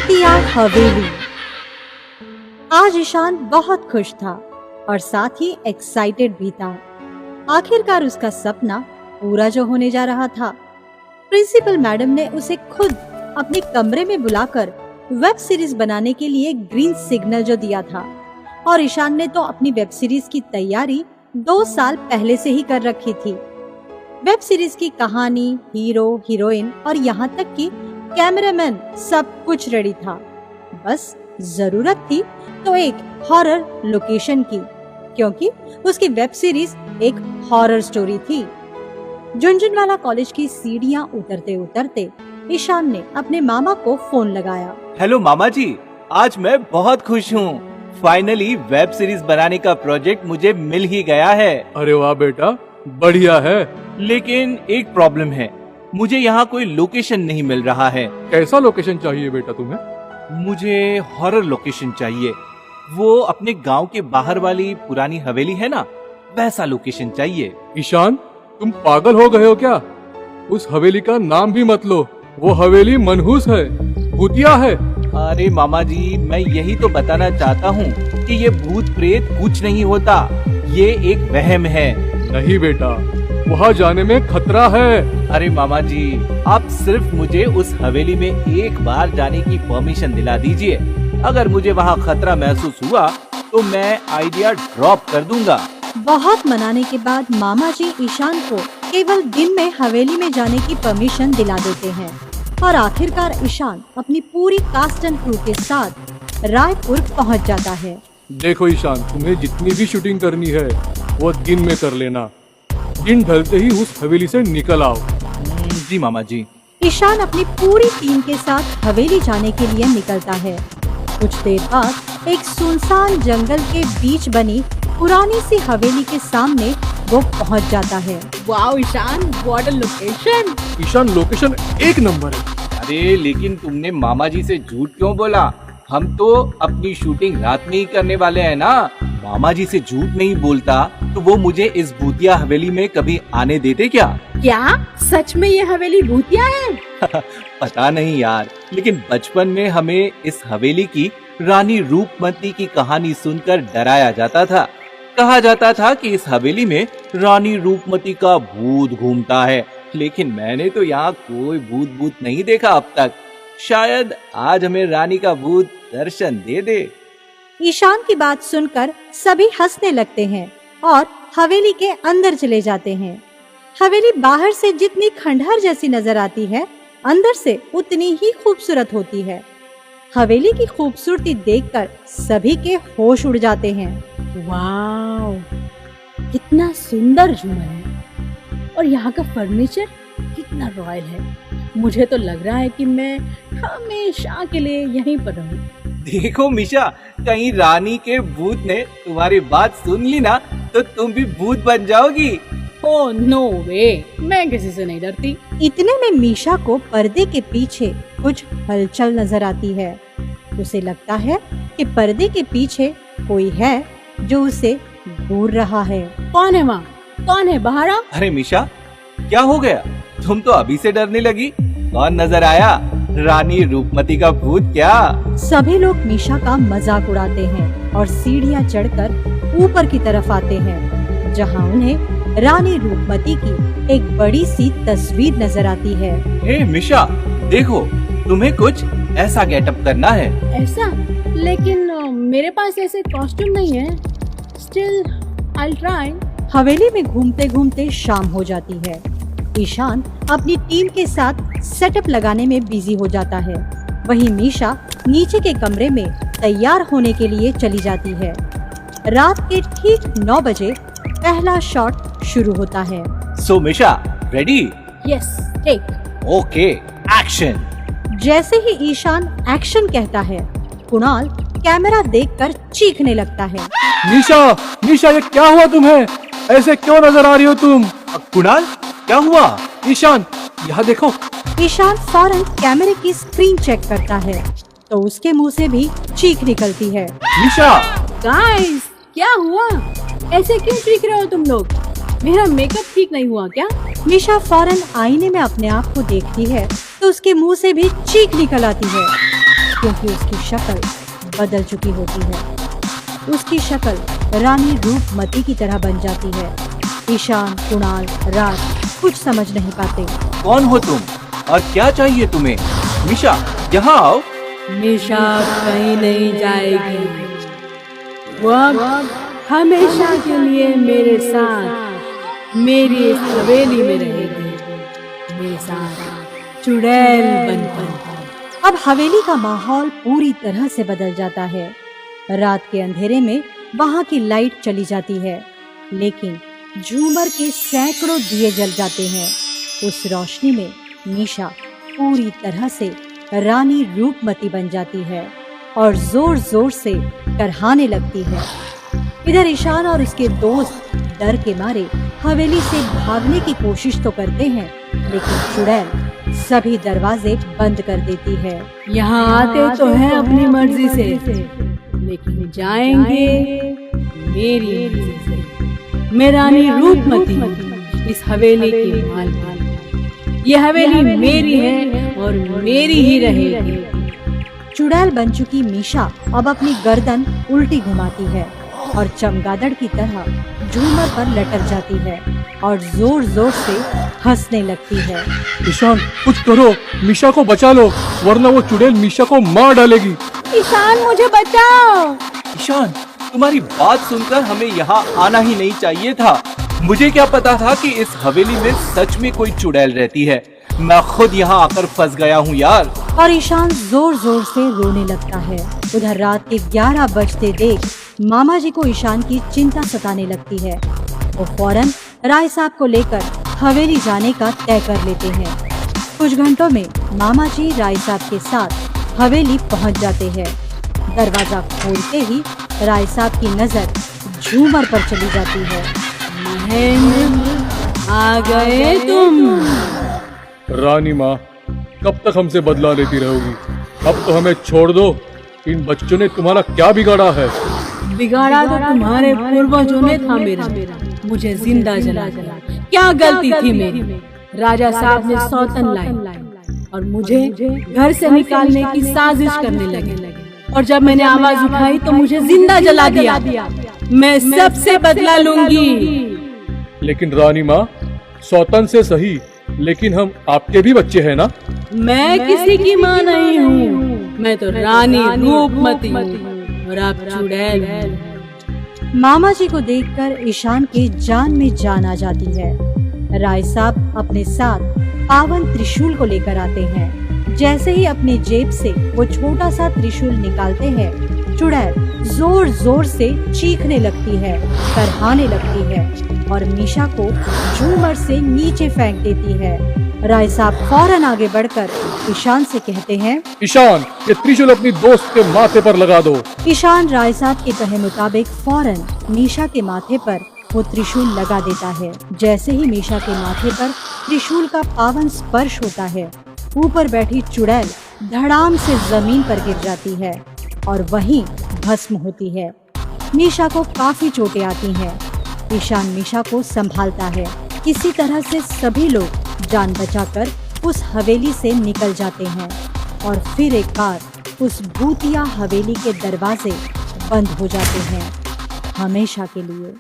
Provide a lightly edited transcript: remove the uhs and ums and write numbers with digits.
भूतिया हवेली। आज ईशान बहुत खुश था और साथ ही एक्साइटेड भी था। आखिरकार उसका सपना पूरा जो होने जा रहा था। प्रिंसिपल मैडम ने उसे खुद अपने कमरे में बुलाकर वेब सीरीज बनाने के लिए ग्रीन सिग्नल जो दिया था, और ईशान ने तो अपनी वेब सीरीज की तैयारी 2 साल पहले से ही कर रखी थी। वेब सीरीज की कहानी, हीरो, हीरोइन और यहाँ तक कि कैमरामैन सब कुछ रेडी था। बस जरूरत थी तो एक हॉरर लोकेशन की, क्योंकि उसकी वेब सीरीज एक हॉरर स्टोरी थी। झुनझुनवाला कॉलेज की सीढ़ियां उतरते उतरते ईशान ने अपने मामा को फोन लगाया। हेलो मामा जी, आज मैं बहुत खुश हूँ। फाइनली वेब सीरीज बनाने का प्रोजेक्ट मुझे मिल ही गया है। अरे वाह बेटा, बढ़िया है। लेकिन एक प्रॉब्लम है, मुझे यहाँ कोई लोकेशन नहीं मिल रहा है। कैसा लोकेशन चाहिए बेटा तुम्हें? मुझे हॉरर लोकेशन चाहिए। वो अपने गांव के बाहर वाली पुरानी हवेली है ना, वैसा लोकेशन चाहिए। ईशान, तुम पागल हो गए हो क्या? उस हवेली का नाम भी मत लो। वो हवेली मनहूस है, भूतिया है। अरे मामा जी, मैं यही तो बताना चाहता हूँ कि ये भूत प्रेत कुछ नहीं होता, ये एक वहम है। नहीं बेटा, वहाँ जाने में खतरा है। अरे मामा जी, आप सिर्फ मुझे उस हवेली में एक बार जाने की परमिशन दिला दीजिए। अगर मुझे वहाँ खतरा महसूस हुआ तो मैं आइडिया ड्रॉप कर दूंगा। बहुत मनाने के बाद मामा जी ईशान को केवल दिन में हवेली में जाने की परमिशन दिला देते हैं, और आखिरकार ईशान अपनी पूरी कास्ट एंड क्रू के साथ रायपुर पहुंच जाता है। देखो ईशान, तुम्हें जितनी भी शूटिंग करनी है वो दिन में कर लेना। दिन ढलते ही उस हवेली से निकल आओ। जी मामा जी। ईशान अपनी पूरी टीम के साथ हवेली जाने के लिए निकलता है। कुछ देर बाद एक सुनसान जंगल के बीच बनी पुरानी सी हवेली के सामने वो पहुंच जाता है। Wow Ishan, what a location. Ishan, location एक नंबर है। अरे लेकिन तुमने मामा जी से झूठ क्यों बोला? हम तो अपनी शूटिंग रात में ही करने वाले हैं ना। मामा जी से झूठ नहीं बोलता तो वो मुझे इस भूतिया हवेली में कभी आने देते क्या? क्या सच में ये हवेली भूतिया है? पता नहीं यार, लेकिन बचपन में हमें इस हवेली की रानी रूपमती की कहानी सुनकर डराया जाता था। कहा जाता था कि इस हवेली में रानी रूपमती का भूत घूमता है, लेकिन मैंने तो यहाँ कोई भूत नहीं देखा अब तक। शायद आज हमें रानी का भूत दर्शन दे दे। ईशान की बात सुनकर सभी हंसने लगते हैं और हवेली के अंदर चले जाते हैं। हवेली बाहर से जितनी खंडहर जैसी नजर आती है, अंदर से उतनी ही खूबसूरत होती है। हवेली की खूबसूरती देखकर सभी के होश उड़ जाते हैं। वाओ, कितना सुंदर झूमर है, और यहाँ का फर्नीचर कितना रॉयल है। मुझे तो लग रहा है कि मैं हमेशा के लिए यहीं पर रहूं। देखो मिशा, कहीं रानी के भूत ने तुम्हारी बात सुन ली ना तो तुम भी भूत बन जाओगी। ओह नो वे, मैं किसी से नहीं डरती। इतने में मीशा को पर्दे के पीछे कुछ हलचल नजर आती है। उसे लगता है कि पर्दे के पीछे कोई है जो उसे घूर रहा है। कौन है वहाँ? कौन है? बाहर आओ। अरे मिशा, क्या हो गया? तुम तो अभी से डरने लगी। कौन नजर आया? रानी रूपमती का भूत क्या? सभी लोग मीशा का मजाक उड़ाते हैं और सीढ़ियां चढ़कर ऊपर की तरफ आते हैं, जहां उन्हें रानी रूपमती की एक बड़ी सी तस्वीर नजर आती है। हे मिशा, देखो, तुम्हें कुछ ऐसा गेटअप करना है। ऐसा? लेकिन मेरे पास ऐसे कॉस्ट्यूम नहीं है। Still I will try. हवेली में घूमते घूमते शाम हो जाती है। ईशान अपनी टीम के साथ सेटअप लगाने में बिजी हो जाता है। वहीं मीशा नीचे के कमरे में तैयार होने के लिए चली जाती है। रात के ठीक 9 बजे पहला शॉट शुरू होता है। So Misha, ready? Yes, take. Okay, action. जैसे ही ईशान एक्शन कहता है, कुणाल कैमरा देखकर चीखने लगता है। निशा, ये क्या हुआ तुम्हें? ऐसे क्यों नजर आ रही हो तुम? कुणाल, क्या हुआ? ईशान, यहाँ देखो। ईशान फौरन कैमरे की स्क्रीन चेक करता है तो उसके मुंह से भी चीख निकलती है। निशा! गाइस, क्या हुआ? ऐसे क्यों चीख रहे हो तुम लोग? मेरा मेकअप ठीक नहीं हुआ क्या? निशा फौरन आईने में अपने आप को देखती है तो उसके मुंह से भी चीख निकल आती है। क्योंकि उसकी शक्ल बदल चुकी होती है। उसकी शक्ल रानी रूपमती की तरह बन जाती है। ईशान, कुणाल, राज कुछ समझ नहीं पाते। कौन हो तुम और क्या चाहिए तुम्हें? मीशा, यहाँ आओ। मीशा कहीं नहीं जाएगी। वो अब हमेशा के लिए मेरे साथ मेरी इस हवेली में रहेगी, मेरे साथ चुड़ैल बनकर। अब हवेली का माहौल पूरी तरह से बदल जाता है। रात के अंधेरे में वहां की लाइट चली जाती है, लेकिन झूमर के सैकड़ों दिए जल जाते हैं। उस रोशनी में मीशा पूरी तरह से रानी रूपमती बन जाती है और जोर जोर से करहाने लगती है। इधर ईशान और उसके दोस्त डर के मारे हवेली से भागने की कोशिश तो करते हैं, लेकिन चुड़ैल सभी दरवाजे बंद कर देती है। यहाँ आते तो हैं अपनी मर्जी से, लेकिन जाएंगे मेरी मर्जी से। मैं रानी रूपमती इस हवेली की मालकिन। ये हवेली मेरी है और मेरी ही रहेगी। चुड़ैल बन चुकी मीशा अब अपनी गर्दन उल्टी घुमाती है और चमगादड़ की तरह झूमर पर लटक जाती है और जोर जोर से हंसने लगती है। ईशान, कुछ करो, मीशा को बचा लो, वरना वो चुड़ैल मीशा को मार डालेगी। ईशान, मुझे बचाओ। ईशान, तुम्हारी बात सुनकर हमें यहाँ आना ही नहीं चाहिए था। मुझे क्या पता था कि इस हवेली में सच में कोई चुड़ैल रहती है। मैं खुद यहाँ आकर फंस गया हूँ यार। और ईशान जोर जोर से रोने लगता है। उधर रात के 11 बजते देख मामा जी को ईशान की चिंता सताने लगती है। वो फौरन राय साहब को लेकर हवेली जाने का तय कर लेते हैं। कुछ घंटों में मामा जी राय साहब के साथ हवेली पहुंच जाते हैं। दरवाजा खोलते ही राय साहब की नजर झूमर पर चली जाती है। महेंद्र, आ गए तुम। रानी माँ, कब तक हमसे बदला लेती रहोगी? अब तो हमें छोड़ दो। इन बच्चों ने तुम्हारा क्या बिगाड़ा है? बिगाड़ा तो तुम्हारे पूर्वजों ने था मेरा, मुझे जिंदा जला दिया। क्या गलती थी मेरी? राजा साहब ने सौतन लाई और मुझे घर से निकालने की साजिश करने लगे, और जब मैंने आवाज उठाई तो मुझे जिंदा जला दिया। मैं सबसे बदला लूंगी। लेकिन रानी माँ, सौतन से सही, लेकिन हम आपके भी बच्चे हैं ना? मैं किसी की माँ नहीं हूँ, मैं तो रानी रूपमती हूँ और आप चुड़ैल हूँ। मामा जी को देखकर ईशान के जान में जान आ जाती है। राय साहब अपने साथ पावन त्रिशूल को लेकर आते हैं। जैसे ही अपने जेब से वो छोटा सा त्रिशूल निकालते हैं, चुड़ैल जोर जोर से चीखने लगती है, करहाने लगती है और मीशा को झूमर से नीचे फेंक देती है। राय साहब फौरन आगे बढ़कर ईशान से कहते हैं, ईशान, ये त्रिशूल अपनी दोस्त के माथे पर लगा दो। ईशान राय साहब के कहे मुताबिक फौरन मीशा के माथे पर वो त्रिशूल लगा देता है। जैसे ही मीशा के माथे पर त्रिशूल का पावन स्पर्श होता है, ऊपर बैठी चुड़ैल धड़ाम से जमीन पर गिर जाती है और वहीं भस्म होती है। मीशा को काफी चोटें आती हैं। ईशान मीशा को संभालता है। किसी तरह से सभी लोग जान बचाकर उस हवेली से निकल जाते हैं और फिर एक बार उस भूतिया हवेली के दरवाजे बंद हो जाते हैं, हमेशा के लिए।